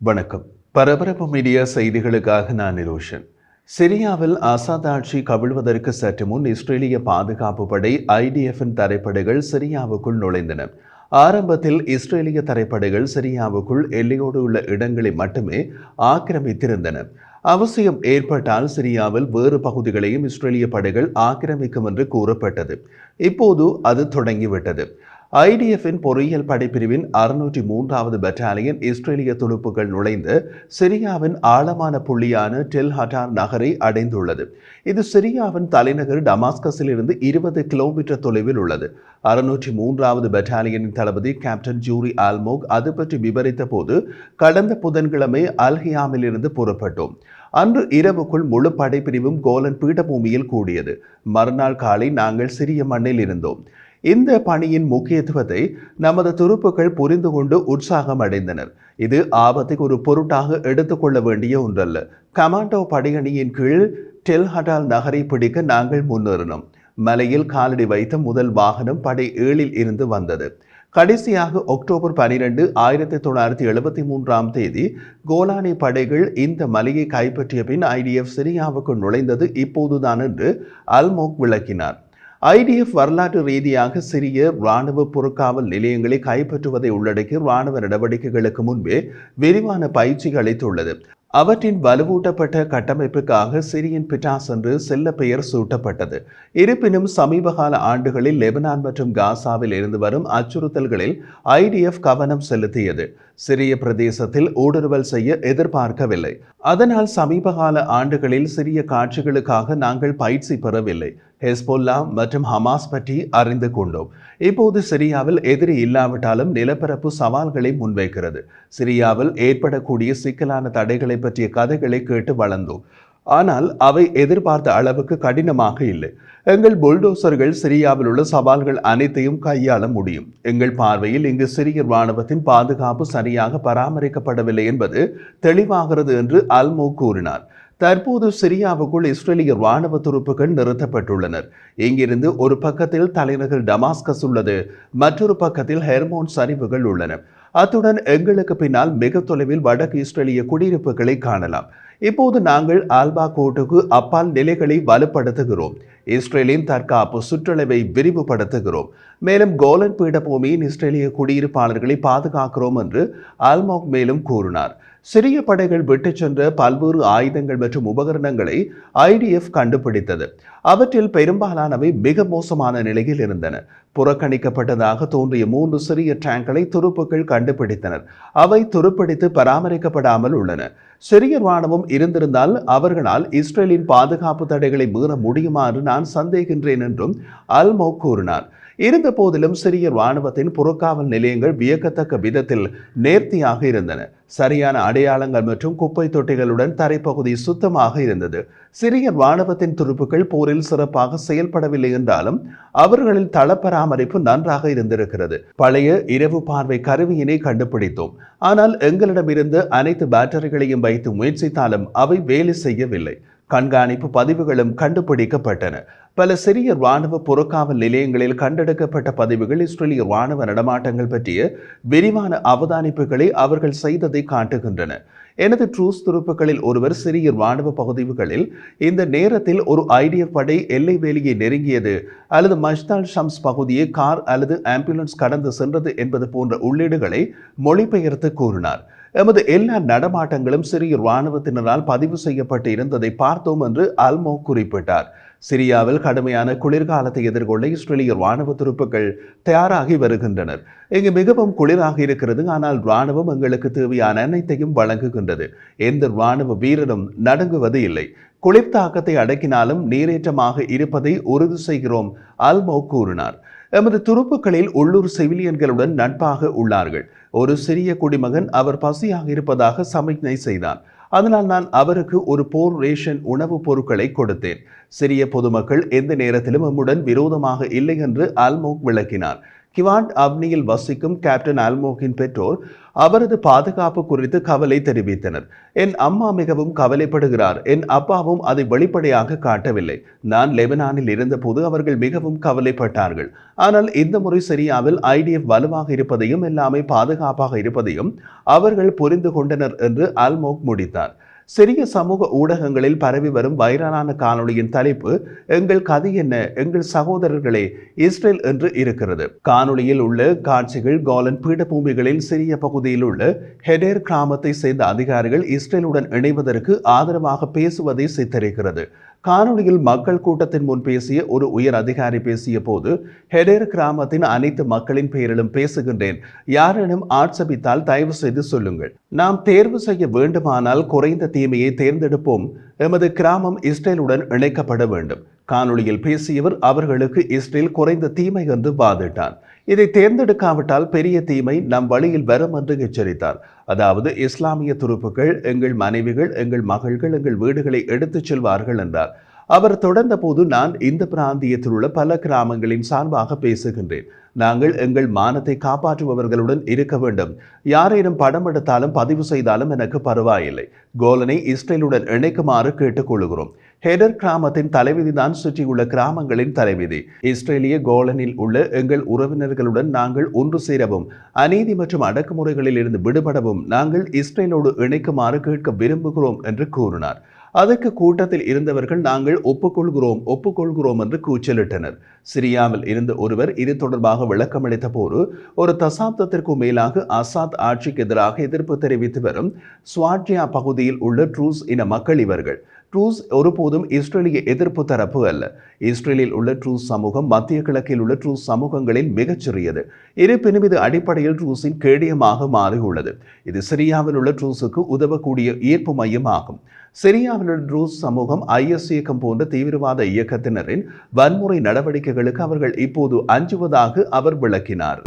வணக்கம். பரபரப்பு மீடியா செய்திகளுக்காக நான் நிரோஷன். சிரியாவில் அசாத் ஆட்சி கவிழ்வதற்கு சற்று முன் இஸ்ரேலிய பாதுகாப்பு படை IDFின் தரைப்படைகள் சிரியாவுக்குள் நுழைந்தன. ஆரம்பத்தில் இஸ்ரேலிய தரைப்படைகள் சிரியாவுக்குள் எல்லையோடு உள்ள இடங்களை மட்டுமே ஆக்கிரமித்திருந்தன. அவசியம் ஏற்பட்டால் சிரியாவில் வேறு பகுதிகளையும் இஸ்ரேலிய படைகள் ஆக்கிரமிக்கும் என்று கூறப்பட்டது. இப்போது அது தொடங்கிவிட்டது. IDFின் பொறியியல் படைப்பிரிவின் 603வது பட்டாலியன் இஸ்ரேலிய துடுப்புகள் நுழைந்து சிரியாவின் ஆழமான புள்ளியான டெல் ஹட்டார் நகரை அடைந்துள்ளது. இது சிரியாவின் தலைநகர் டமாஸ்கஸில் இருந்து 20 கிலோமீட்டர் தொலைவில் உள்ளது. 603வது பட்டாலியனின் தளபதி கேப்டன் ஜூரி ஆல்மோக் அது பற்றி விவரித்த போது, கடந்த புதன்கிழமை அல்ஹியாமில் இருந்து புறப்பட்டோம். அன்று இரவுக்குள் முழு படைப்பிரிவும் கோலன் பீடபூமியில் கூடியது. மறுநாள் காலை நாங்கள் சிறிய மண்ணில் இருந்தோம். இந்த பணியின் முக்கியத்துவத்தை நமது துருப்புக்கள் புரிந்து கொண்டு உற்சாகம் அடைந்தனர். இது ஆபத்தை ஒரு பொருட்டாக எடுத்துக்கொள்ள வேண்டிய ஒன்றல்ல. கமாண்டோ படையணியின் கீழ் டெல் ஹட்டால் நகரை பிடிக்க நாங்கள் முன்னேறினோம். மலையில் காலடி வைத்த முதல் வாகனம் படை 7இல் இருந்து வந்தது. கடைசியாக அக்டோபர் 12, 1973 கோலானி படைகள் இந்த மலையை கைப்பற்றிய பின் IDF சிரியாவுக்கு நுழைந்தது இப்போதுதான் என்று அல்மோக் விளக்கினார். IDF வரலாற்று ரீதியாக சிறிய இராணுவ புறக்காவல் நிலையங்களை கைப்பற்றுவதை உள்ளடக்கிய இராணுவ நடவடிக்கைகளுக்கு முன்பே விரிவான பயிற்சி அளித்துள்ளது. அவற்றின் வலுவூட்டப்பட்ட கட்டமைப்புக்காக சிரியன் பிட்டாஸ் என்று செல்ல பெயர் சூட்டப்பட்டது. இருப்பினும் சமீபகால ஆண்டுகளில் லெபனான் மற்றும் காசாவில் இருந்து வரும் அச்சுறுத்தல்களில் IDF கவனம் செலுத்தியது. சிரிய பிரதேசத்தில் ஊடுருவல் செய்ய எதிர்பார்க்கவில்லை. அதனால் சமீபகால ஆண்டுகளில் சிறிய காட்சிகளுக்காக நாங்கள் பயிற்சி பெறவில்லை. ஹெஸ்போல்லா மற்றும் ஹமாஸ் பற்றி அறிந்து கொண்டோம். இப்போது சிரியாவில் எதிரி இல்லாவிட்டாலும் நிலப்பரப்பு சவால்களை முன்வைக்கிறது. சிரியாவில் ஏற்படக்கூடிய சிக்கலான தடைகளை பற்றிய கதைகளை கேட்டு வளர்ந்தோம். ஆனால் அவை எதிர்பார்த்த அளவுக்கு கடினமாக இல்லை. எங்கள் புல்டோசர்கள் சிரியாவில் உள்ள சவால்கள் அனைத்தையும் கையாள முடியும். எங்கள் பார்வையில் இங்கு சிரிய இராணுவத்தின் பாதுகாப்பு சரியாக பராமரிக்கப்படவில்லை என்பது தெளிவாகிறது என்று அல்மோ கூறினார். தற்போது சிரியாவுக்குள் இஸ்ரேலிய இராணுவ துருப்புகள் நிறுத்தப்பட்டுள்ளனர். இங்கிருந்து ஒரு பக்கத்தில் தலைநகர் டமாஸ்கஸ் உள்ளது, மற்றொரு பக்கத்தில் ஹெர்மோன் சரிவுகள் உள்ளன. அத்துடன் எங்களுக்கு பின்னால் மிக தொலைவில் வடக்கு இஸ்ரேலிய குடியிருப்புகளை காணலாம். இப்போது நாங்கள் ஆல்பா கோட்டுக்கு அப்பால் நிலைகளை வலுப்படுத்துகிறோம். இஸ்ரேலின் தற்காப்பு சுற்றளவை விரிவுபடுத்துகிறோம். மேலும் கோலன் பீடபூமியின் இஸ்ரேலிய குடியிருப்பாளர்களை பாதுகாக்கிறோம் என்று அல்மோக் மேலும் கூறினார். சிரிய படைகள் விட்டுச் சென்ற பல்வேறு ஆயுதங்கள் மற்றும் உபகரணங்களை IDF கண்டுபிடித்தது. அவற்றில் பெரும்பாலானவை மிக மோசமான நிலையில் இருந்தன. புறக்கணிக்கப்பட்டதாக தோன்றிய 3 சிறிய டேங்களை துருப்புக்கள் கண்டுபிடித்தனர். அவை துருப்பிடித்து பராமரிக்கப்படாமல் உள்ளன. சிரிய இராணுவம் இருந்திருந்தால் அவர்களால் இஸ்ரேலின் பாதுகாப்பு தடைகளை மீற முடியுமா என்று நான் சந்தேகின்றேன் என்றும் அல்மோ கூறினார். இருந்த போதிலும் சிரிய இராணுவத்தின் புறக்காவல் நிலையங்கள் வியக்கத்தக்க விதத்தில் நேர்த்தியாக இருந்தன. சரியான அடையாளங்கள் மற்றும் குப்பை தொட்டிகளுடன் தரைப்பகுதி சுத்தமாக இருந்தது. சிரிய இராணுவத்தின் துருப்புகள் போரில் சிறப்பாக செயல்படவில்லை என்றாலும் அவர்களின் தள பராமரிப்பு நன்றாக இருந்திருக்கிறது. பழைய இரவு பார்வை கருவியினை கண்டுபிடித்தோம். ஆனால் எங்களிடமிருந்து அனைத்து பேட்டரிகளையும் வைத்து முயற்சித்தாலும் அவை வேலை செய்யவில்லை. கண்காணிப்பு பதிவுகளும் கண்டுபிடிக்கப்பட்டன. பல சிறிய இராணுவ புறக்காவல் நிலையங்களில் கண்டெடுக்கப்பட்ட பதிவுகள் இஸ்ரேலிய இராணுவ நடமாட்டங்கள் பற்றிய விரிவான அவதானிப்புகளை அவர்கள் செய்ததை காட்டுகின்றன. எனது ட்ரூஸ் துருப்புகளில் ஒருவர் சிறிய இராணுவ பகுதிகளில் இந்த நேரத்தில் ஒரு IDF படை எல்லை வேலியை நெருங்கியது அல்லது மஜ்தால் ஷம்ஸ் பகுதியை கார் அல்லது ஆம்புலன்ஸ் கடந்து சென்றது என்பது போன்ற உள்ளீடுகளை மொழிபெயர்த்து கூறினார். எமது எல்லா நடமாட்டங்களும் சிறிய இராணுவத்தினரால் பதிவு செய்யப்பட்டு இருந்ததை பார்த்தோம் என்று அல்மோ குறிப்பிட்டார். சிரியாவில் கடுமையான குளிர்காலத்தை எதிர்கொள்ள இஸ்ரேலிய இராணுவ துருப்புகள் தயாராகி வருகின்றனர். இங்கு மிகவும் குளிராக இருக்கிறது. ஆனால் இராணுவம் எங்களுக்கு தேவையான அனைத்தையும் வழங்குகின்றது. எந்த இராணுவ வீரரும் நடுங்குவது இல்லை. குளிர் தாக்கத்தை அடக்கினாலும் நீரேற்றமாக இருப்பதை உறுதி செய்கிறோம், அல்மோ கூறினார். எமது துருப்புக்களில் உள்ளூர் சிவிலியன்களுடன் நட்பாக உள்ளார்கள். ஒரு சிறிய குடிமகன் அவர் பசியாக இருப்பதாக சமிக்ஞை செய்தார். அதனால் நான் அவருக்கு ஒரு போர் ரேஷன் உணவுப் பொருட்களை கொடுத்தேன். சிறிய பொதுமக்கள் எந்த நேரத்திலும் நம்முடன் விரோதமாக இல்லை என்று அல்மோக் விளக்கினார். கிவாண்ட் அவ்னியில் வசிக்கும் கேப்டன் அல்மோக்கின் பெற்றோர் அவரது பாதுகாப்பு குறித்து கவலை தெரிவித்தனர். என் அம்மா மிகவும் கவலைப்படுகிறார். என் அப்பாவும் அதை வெளிப்படையாக காட்டவில்லை. நான் லெபனானில் இருந்தபோது அவர்கள் மிகவும் கவலைப்பட்டார்கள். ஆனால் இந்த முறை சிரியாவில் ஐடிஎஃப் வலுவாக இருப்பதையும் எல்லாமே பாதுகாப்பாக இருப்பதையும் அவர்கள் புரிந்து கொண்டனர் என்று அல்மோக் முடித்தார். சிறிய சமூக ஊடகங்களில் பரவி வரும் வைரலான காணொளியின் தலைப்பு எங்கள் கதை என்ன, எங்கள் சகோதரர்களே இஸ்ரேல் என்று இருக்கிறது. காணொளியில் உள்ள காட்சிகள் கோலன் பீடபூமிகளின் சிறிய பகுதியில் உள்ள ஹெடேர் கிராமத்தை சேர்ந்த அதிகாரிகள் இஸ்ரேலுடன் இணைவதற்கு ஆதரவாக பேசுவதை சித்தரிக்கிறது. காணொளியில் மக்கள் கூட்டத்தின் முன் பேசிய ஒரு உயர் அதிகாரி பேசிய போது, ஹெடேர் கிராமத்தின் அனைத்து மக்களின் பெயரிலும் பேசுகின்றேன். யாரேனும் ஆட்சேபித்தால் தயவு செய்து சொல்லுங்கள். நாம் தேர்வு செய்ய வேண்டுமானால் குறைந்த தீமையை தேர்ந்தெடுப்போம். எமது கிராமம் இஸ்ரேலுடன் இணைக்கப்பட வேண்டும். காணொளியில் பேசியவர் அவர்களுக்கு இஸ்ரேல் குறைந்த தீமை என்று வாதிட்டார். இதை தேர்ந்தெடுக்காவிட்டால் பெரிய தீமை நம் வழியில் வரும் என்று எச்சரித்தார். அதாவது இஸ்லாமிய துருப்புகள் எங்கள் மனைவிகள், எங்கள் மகள்கள், எங்கள் வீடுகளை எடுத்துச் செல்வார்கள் என்றார். அவர் தொடர்ந்த போது, நான் இந்த பிராந்தியத்தில் உள்ள பல கிராமங்களின் சார்பாக பேசுகின்றேன். நாங்கள் எங்கள் மானத்தை காப்பாற்றுபவர்களுடன் இருக்க வேண்டும். யாரேனும் படம் எடுத்தாலும் பதிவு செய்தாலும் எனக்கு பரவாயில்லை. கோலனை இஸ்ரேலுடன் இணைக்குமாறு கேட்டுக்கொள்கிறோம். ஹெடர் கிராமத்தின் தலைவிதி தான் சுற்றியுள்ள கிராமங்களின் தலைவிதி. இஸ்ரேலிய கோலனில் உள்ள எங்கள் உறவினர்களுடன் நாங்கள் ஒன்று சேரவும், அநீதி மற்றும் அடக்குமுறைகளில் இருந்து விடுபடவும் நாங்கள் இஸ்ரேலோடு இணைக்குமாறு கேட்க விரும்புகிறோம் என்று கூறினார். அதற்கு கூட்டத்தில் இருந்தவர்கள் நாங்கள் ஒப்புக்கொள்கிறோம் என்று கூச்சலிட்டனர். சிரியாவில் இருந்த ஒருவர் இது தொடர்பாக விளக்கமளித்த போது, ஒரு தசாப்தத்திற்கும் மேலாக அசாத் ஆட்சிக்கு எதிராக எதிர்ப்பு தெரிவித்து வரும் ஸ்வாட்ரியா பகுதியில் உள்ள ட்ரூஸ் இன மக்கள் இவர்கள். ட்ரூஸ் ஒருபோதும் இஸ்ரேலிய எதிர்ப்பு தரப்பு அல்ல. இஸ்ரேலில் உள்ள ட்ரூஸ் சமூகம் மத்திய கிழக்கில் உள்ள ட்ரூஸ் சமூகங்களில் மிகச்சிறியது. இருப்பினும் இது அடிப்படையில் ட்ரூஸின் கேடயமாக மாறியுள்ளது. இது சிரியாவில் உள்ள ட்ரூஸுக்கு உதவக்கூடிய ஈர்ப்பு மையம் ஆகும். சிரியாவில் உள்ள ட்ரூஸ் சமூகம் IS இயக்கம் போன்ற தீவிரவாத இயக்கத்தினரின் வன்முறை நடவடிக்கைகளுக்கு அவர்கள் இப்போது அஞ்சுவதாக அவர் விளக்கினார்.